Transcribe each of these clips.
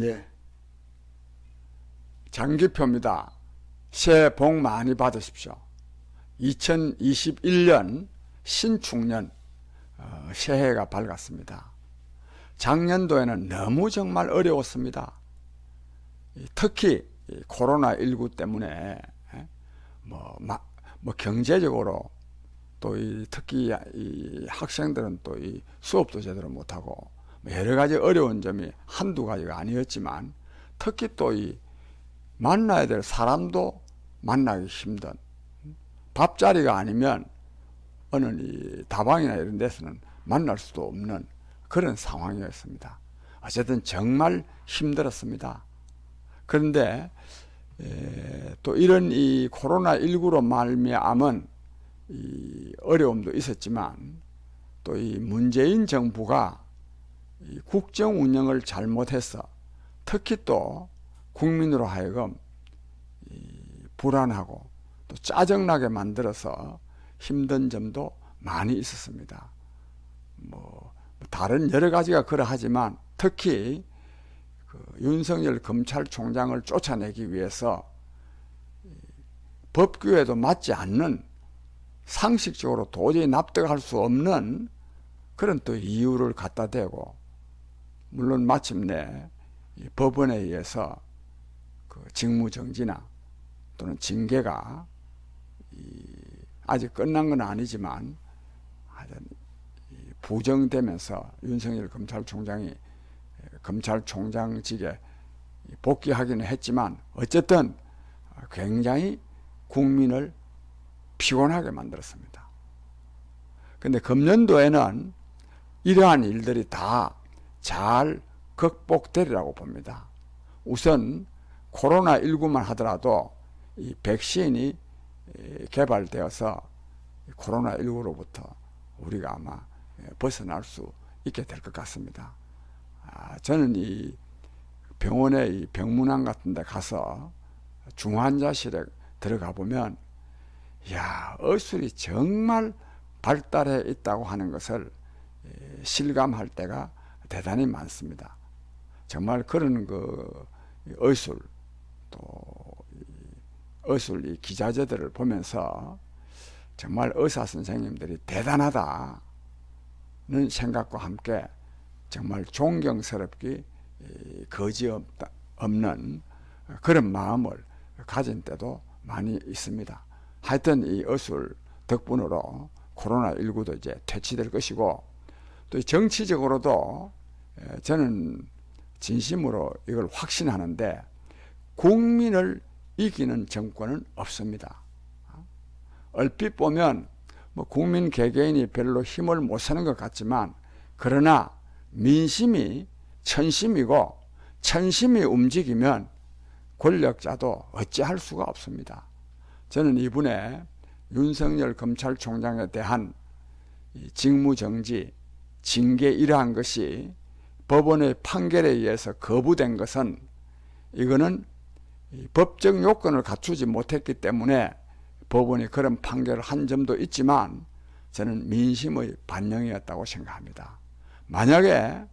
예, 장기표입니다. 새해 복 많이 받으십시오. 2021년 신축년 새해가 밝았습니다. 작년도에는 너무 정말 어려웠습니다. 특히 코로나19 때문에 경제적으로 또 특히 이 학생들은 또 이 수업도 제대로 못하고 여러 가지 어려운 점이 한두 가지가 아니었지만, 특히 또 이 만나야 될 사람도 만나기 힘든, 밥자리가 아니면 어느 이 다방이나 이런 데서는 만날 수도 없는 그런 상황이었습니다. 어쨌든 정말 힘들었습니다. 그런데 또 이런 이 코로나19로 말미암은 이 어려움도 있었지만, 또 이 문재인 정부가 이 국정 운영을 잘못해서 특히 또 국민으로 하여금 불안하고 또 짜증나게 만들어서 힘든 점도 많이 있었습니다. 다른 여러 가지가 그러하지만 특히 윤석열 검찰총장을 쫓아내기 위해서 법규에도 맞지 않는, 상식적으로 도저히 납득할 수 없는 그런 또 이유를 갖다 대고, 물론 마침내 법원에 의해서 직무정지나 또는 징계가 아직 끝난 건 아니지만 부정되면서 윤석열 검찰총장이 검찰총장직에 복귀하기는 했지만, 어쨌든 굉장히 국민을 피곤하게 만들었습니다. 근데 금년도에는 이러한 일들이 다 잘 극복되리라고 봅니다. 우선 코로나19만 하더라도 이 백신이 개발되어서 코로나19로부터 우리가 아마 벗어날 수 있게 될 것 같습니다. 저는 이 병원에 이 병문안 같은 데 가서 중환자실에 들어가 보면, 의술이 정말 발달해 있다고 하는 것을 실감할 때가 대단히 많습니다. 정말 그런 의술, 또 의술 기자재들을 보면서 정말 의사 선생님들이 대단하다는 생각과 함께 정말 존경스럽기 거지없는 그런 마음을 가진 때도 많이 있습니다. 하여튼 이 의술 덕분으로 코로나19도 이제 퇴치될 것이고, 또 정치적으로도 저는 진심으로 이걸 확신하는데, 국민을 이기는 정권은 없습니다. 얼핏 보면 국민 개개인이 별로 힘을 못 쓰는 것 같지만, 그러나 민심이 천심이고 천심이 움직이면 권력자도 어찌할 수가 없습니다. 저는 이번에 윤석열 검찰총장에 대한 직무정지, 징계 이러한 것이 법원의 판결에 의해서 거부된 것은, 이거는 법적 요건을 갖추지 못했기 때문에 법원이 그런 판결을 한 점도 있지만, 저는 민심의 반영이었다고 생각합니다. 만약에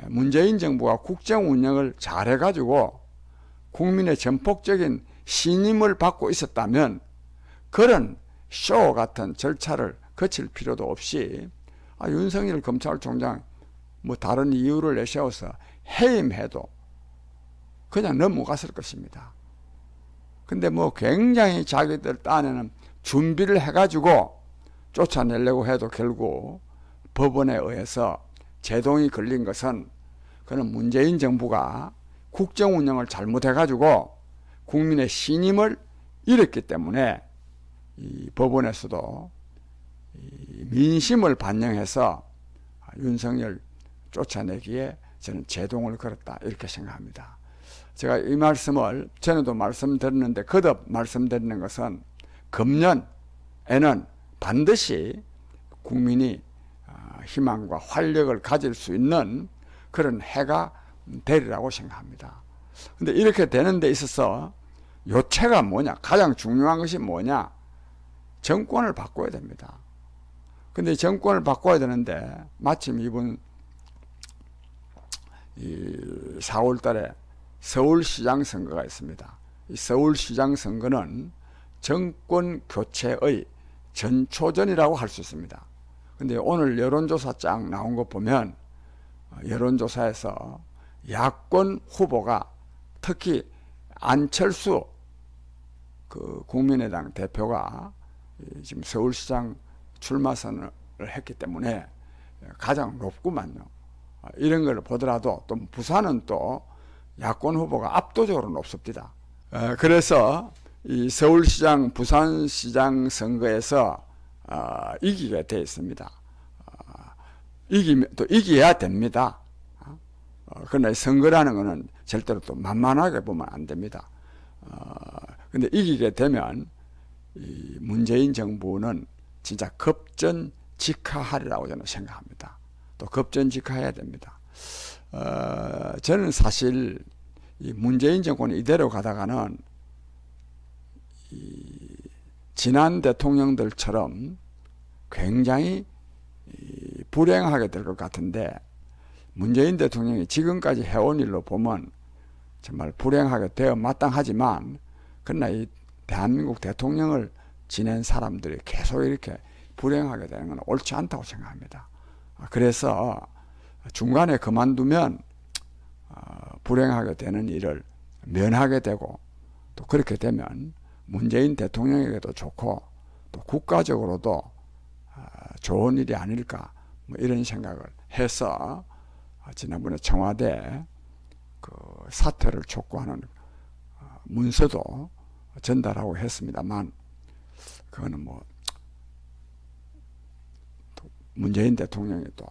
문재인 정부가 국정 운영을 잘해가지고 국민의 전폭적인 신임을 받고 있었다면, 그런 쇼 같은 절차를 거칠 필요도 없이 윤석열 검찰총장 다른 이유를 내세워서 해임해도 그냥 넘어갔을 것입니다. 근데 굉장히 자기들 딴에는 준비를 해가지고 쫓아내려고 해도 결국 법원에 의해서 제동이 걸린 것은, 그는 문재인 정부가 국정 운영을 잘못해가지고 국민의 신임을 잃었기 때문에 이 법원에서도 이 민심을 반영해서 윤석열 쫓아내기에 저는 제동을 걸었다, 이렇게 생각합니다. 제가 이 말씀을 전에도 말씀드렸는데 거듭 말씀드리는 것은, 금년에는 반드시 국민이 희망과 활력을 가질 수 있는 그런 해가 되리라고 생각합니다. 근데 이렇게 되는 데 있어서 요체가 뭐냐, 가장 중요한 것이 뭐냐, 정권을 바꿔야 됩니다. 근데 정권을 바꿔야 되는데, 마침 이번 이 4월 달에 서울시장 선거가 있습니다. 이 서울시장 선거는 정권 교체의 전초전이라고 할 수 있습니다. 근데 오늘 여론조사 쫙 나온 거 보면 여론조사에서 야권 후보가 특히 안철수 그 국민의당 대표가 지금 서울시장 출마 선언을 했기 때문에 가장 높구만요. 이런 걸 보더라도 또 부산은 또 야권 후보가 압도적으로 높습니다. 그래서 이 서울시장, 부산시장 선거에서 이기게 되어 있습니다. 이기면 또 이겨야 됩니다. 그러나 선거라는 것은 절대로 또 만만하게 보면 안 됩니다. 근데 이기게 되면 이 문재인 정부는 진짜 급전직하하리라고 저는 생각합니다. 또 급전직하해야 됩니다. 저는 사실 이 문재인 정권이 이대로 가다가는 이 지난 대통령들처럼 굉장히 불행하게 될 것 같은데, 문재인 대통령이 지금까지 해온 일로 보면 정말 불행하게 되어 마땅하지만, 그러나 이 대한민국 대통령을 지낸 사람들이 계속 이렇게 불행하게 되는 건 옳지 않다고 생각합니다. 그래서 중간에 그만두면 불행하게 되는 일을 면하게 되고, 또 그렇게 되면 문재인 대통령에게도 좋고 또 국가적으로도 좋은 일이 아닐까, 뭐 이런 생각을 해서 지난번에 청와대 그 사퇴를 촉구하는 문서도 전달하고 했습니다만, 그거는 뭐 문재인 대통령이 또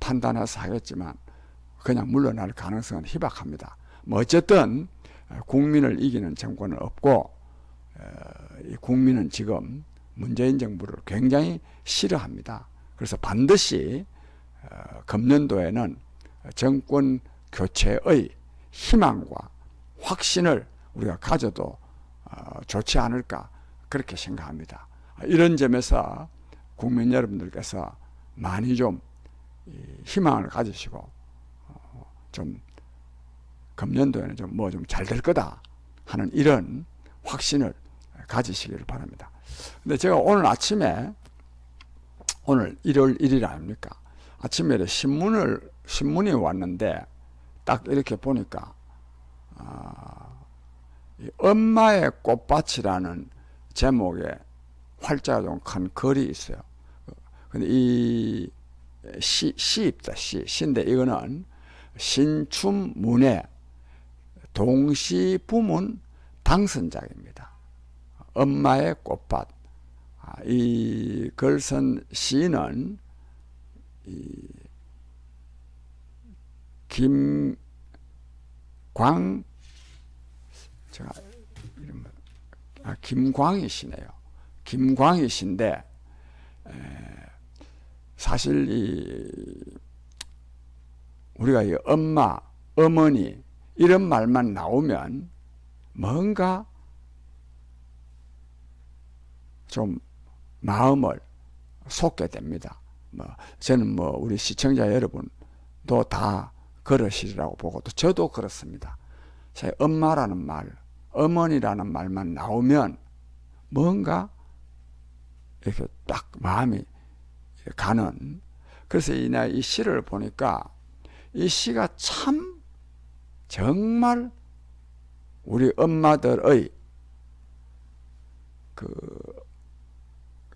판단해서 하겠지만 그냥 물러날 가능성은 희박합니다. 뭐 어쨌든 국민을 이기는 정권은 없고, 이 국민은 지금 문재인 정부를 굉장히 싫어합니다. 그래서 반드시 금년도에는 정권 교체의 희망과 확신을 우리가 가져도 좋지 않을까, 그렇게 생각합니다. 이런 점에서 국민 여러분들께서 많이 좀 희망을 가지시고 좀 금년도에는 좀 뭐 좀 잘 될 거다 하는 이런 확신을 가지시기를 바랍니다. 근데 제가 오늘 아침에, 오늘 1월 1일 아닙니까? 아침에 신문이 왔는데 딱 이렇게 보니까 엄마의 꽃밭이라는 제목의 활자가 좀 큰 글이 있어요. 근데 이 시입니다. 시인데 이거는 신춘문예 동시부문 당선작입니다. 엄마의 꽃밭. 이 글 쓴 시인은 김광희 씨네요. 김광희 씨인데, 사실 우리가 이 엄마, 어머니 이런 말만 나오면 뭔가 좀 마음을 쏟게 됩니다. 저는 우리 시청자 여러분도 다 그러시리라고 보고, 또 저도 그렇습니다. 엄마라는 말, 어머니라는 말만 나오면 뭔가 이렇게 딱 마음이 가는. 그래서 이 시를 보니까 이 시가 참 정말 우리 엄마들의 그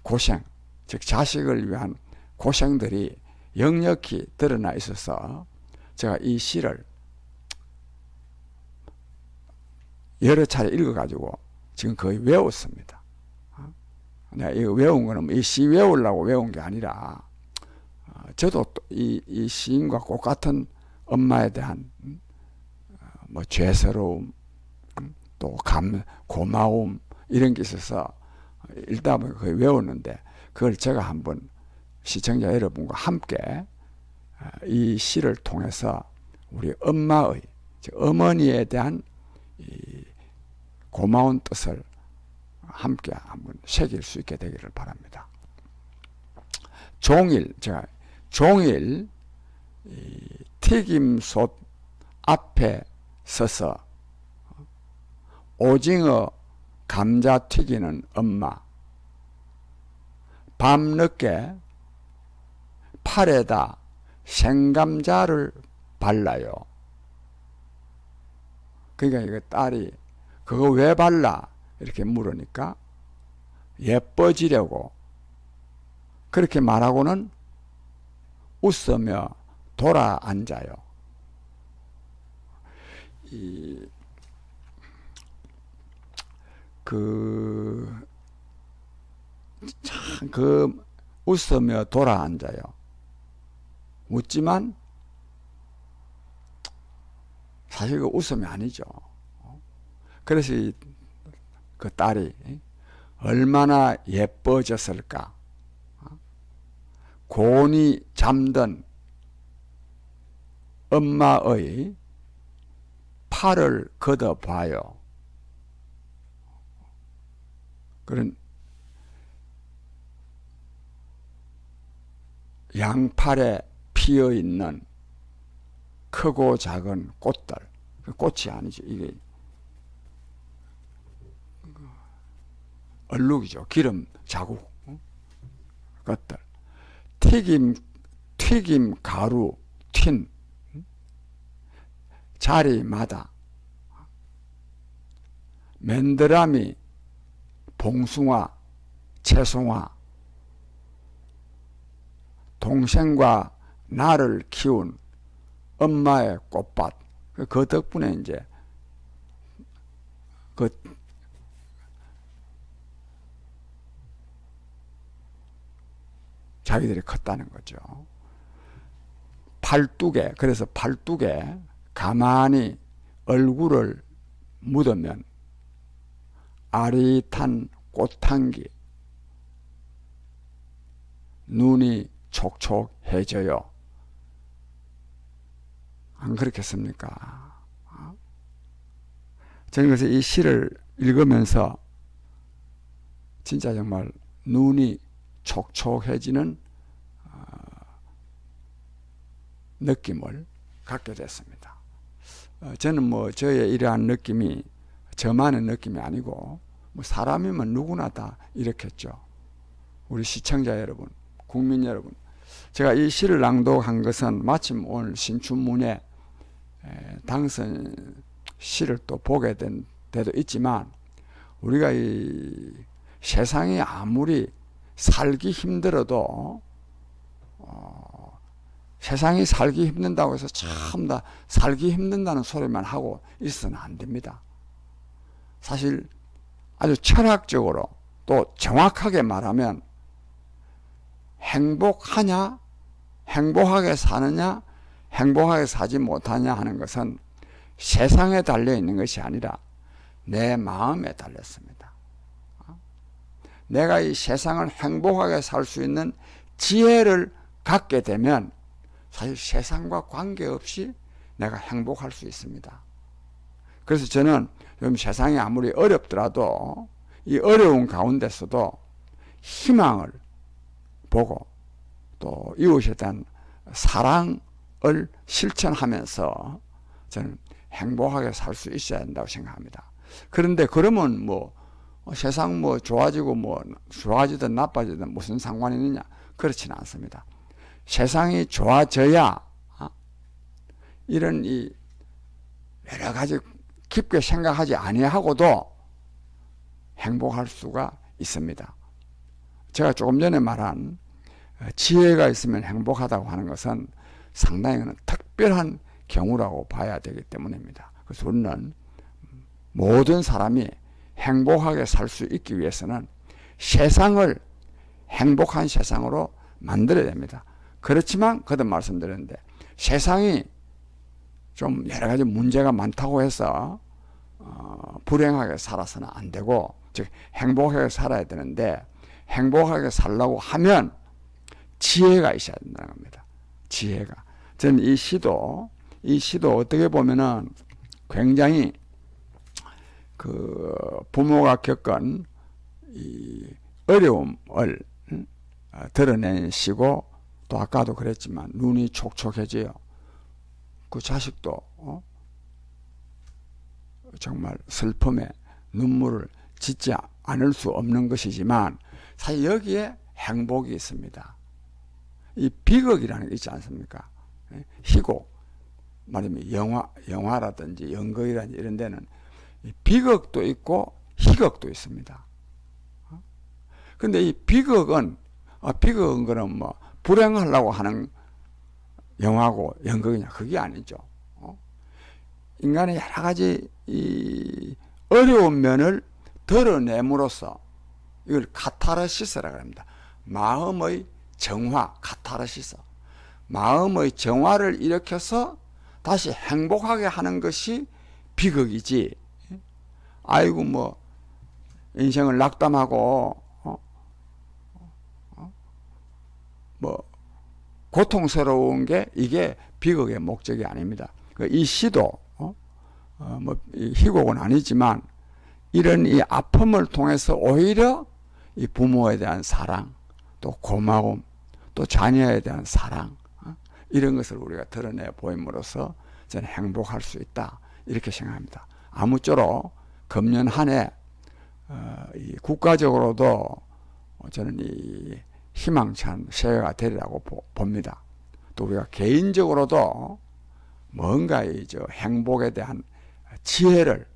고생, 즉 자식을 위한 고생들이 역력히 드러나 있어서 제가 이 시를 여러 차례 읽어가지고 지금 거의 외웠습니다. 내가 이거 외운 거는 이 시 외우려고 외운 게 아니라, 저도 이 시인과 똑같은 엄마에 대한 뭐 죄스러움, 또 고마움 이런 게 있어서 읽다 보니 거의 외웠는데, 그걸 제가 한번 시청자 여러분과 함께 이 시를 통해서 우리 엄마의, 즉 어머니에 대한 이 고마운 뜻을 함께 한번 새길 수 있게 되기를 바랍니다. 종일 이 튀김솥 앞에 서서 오징어, 감자 튀기는 엄마, 밤늦게 팔에다 생감자를 발라요. 그러니까 이거 딸이 그거 왜 발라? 이렇게 물으니까 예뻐지려고 그렇게 말하고는 웃으며 돌아 앉아요. 웃으며 돌아 앉아요. 웃지만 사실 그 웃음이 아니죠. 그래서 그 딸이 얼마나 예뻐졌을까. 곤히 잠든 엄마의 팔을 걷어봐요. 그런 양팔에 피어있는 크고 작은 꽃들, 꽃이 아니죠. 이게 얼룩이죠. 기름 자국 것들. 튀김 가루 튄 자리마다 맨드라미, 봉숭아, 채송화, 동생과 나를 키운 엄마의 꽃밭, 그 덕분에 이제 그 자기들이 컸다는 거죠. 팔뚝에, 그래서 팔뚝에 가만히 얼굴을 묻으면 아릿한 꽃향기, 눈이 촉촉해져요. 안 그렇겠습니까? 저는 그래서 이 시를 읽으면서 진짜 정말 눈이 촉촉해지는 느낌을 갖게 됐습니다. 저는 뭐 저의 이러한 느낌이 저만의 느낌이 아니고 뭐 사람이면 누구나 다 이렇겠죠. 우리 시청자 여러분, 국민 여러분, 제가 이 시를 낭독한 것은 마침 오늘 신춘문예 당선 시를 또 보게 된 데도 있지만, 우리가 이 세상이 아무리 살기 힘들어도 세상이 살기 힘든다고 해서 참 다 살기 힘든다는 소리만 하고 있어서는 안 됩니다. 사실 아주 철학적으로 또 정확하게 말하면 행복하냐, 행복하게 사느냐, 행복하게 사지 못하냐 하는 것은 세상에 달려 있는 것이 아니라 내 마음에 달렸습니다. 내가 이 세상을 행복하게 살 수 있는 지혜를 갖게 되면 사실 세상과 관계없이 내가 행복할 수 있습니다. 그래서 저는 요즘 세상이 아무리 어렵더라도 이 어려운 가운데서도 희망을 보고 또 이웃에 대한 사랑을 실천하면서 저는 행복하게 살 수 있어야 한다고 생각합니다. 그런데 그러면 뭐 세상 뭐 좋아지고 뭐 좋아지든 나빠지든 무슨 상관이 있느냐? 그렇지는 않습니다. 세상이 좋아져야 이런 이 여러 가지 깊게 생각하지 아니하고도 행복할 수가 있습니다. 제가 조금 전에 말한 지혜가 있으면 행복하다고 하는 것은 상당히 특별한 경우라고 봐야 되기 때문입니다. 그래서 우리는 모든 사람이 행복하게 살 수 있기 위해서는 세상을 행복한 세상으로 만들어야 됩니다. 그렇지만 거듭 말씀드렸는데 세상이 좀 여러 가지 문제가 많다고 해서 불행하게 살아서는 안 되고, 즉 행복하게 살아야 되는데, 행복하게 살려고 하면 지혜가 있어야 된다는 겁니다. 지혜가. 저는 이 시도 어떻게 보면은 굉장히 그 부모가 겪은 이 어려움을 드러낸 시고, 또 아까도 그랬지만 눈이 촉촉해져요. 그 자식도 정말 슬픔에 눈물을 짓지 않을 수 없는 것이지만 사실 여기에 행복이 있습니다. 이 비극이라는 게 있지 않습니까? 희곡, 말하면 영화라든지 연극이라든지 이런 데는 비극도 있고 희극도 있습니다. 근데 이 비극은 그럼 뭐 불행하려고 하는 영화고 연극이냐? 그게 아니죠. 인간의 여러 가지 이 어려운 면을 드러냄으로써 이걸 카타르시스라고 합니다. 마음의 정화, 카타르시스. 마음의 정화를 일으켜서 다시 행복하게 하는 것이 비극이지. 아이고 뭐 인생을 낙담하고 뭐 고통스러운 게 이게 비극의 목적이 아닙니다. 이 시도 뭐 희곡은 아니지만 이런 이 아픔을 통해서 오히려 이 부모에 대한 사랑, 또 고마움, 또 자녀에 대한 사랑, 이런 것을 우리가 드러내 보임으로써 저는 행복할 수 있다, 이렇게 생각합니다. 아무쪼록 금년 한 해 국가적으로도 저는 이 희망찬 새해가 되리라고 봅니다. 또 우리가 개인적으로도 뭔가 저 행복에 대한 지혜를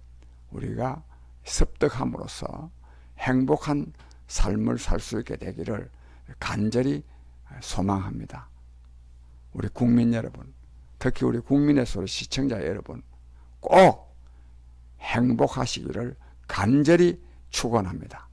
우리가 습득함으로써 행복한 삶을 살 수 있게 되기를 간절히 소망합니다. 우리 국민 여러분, 특히 우리 국민의 소리 시청자 여러분, 꼭 행복하시기를 간절히 축원합니다.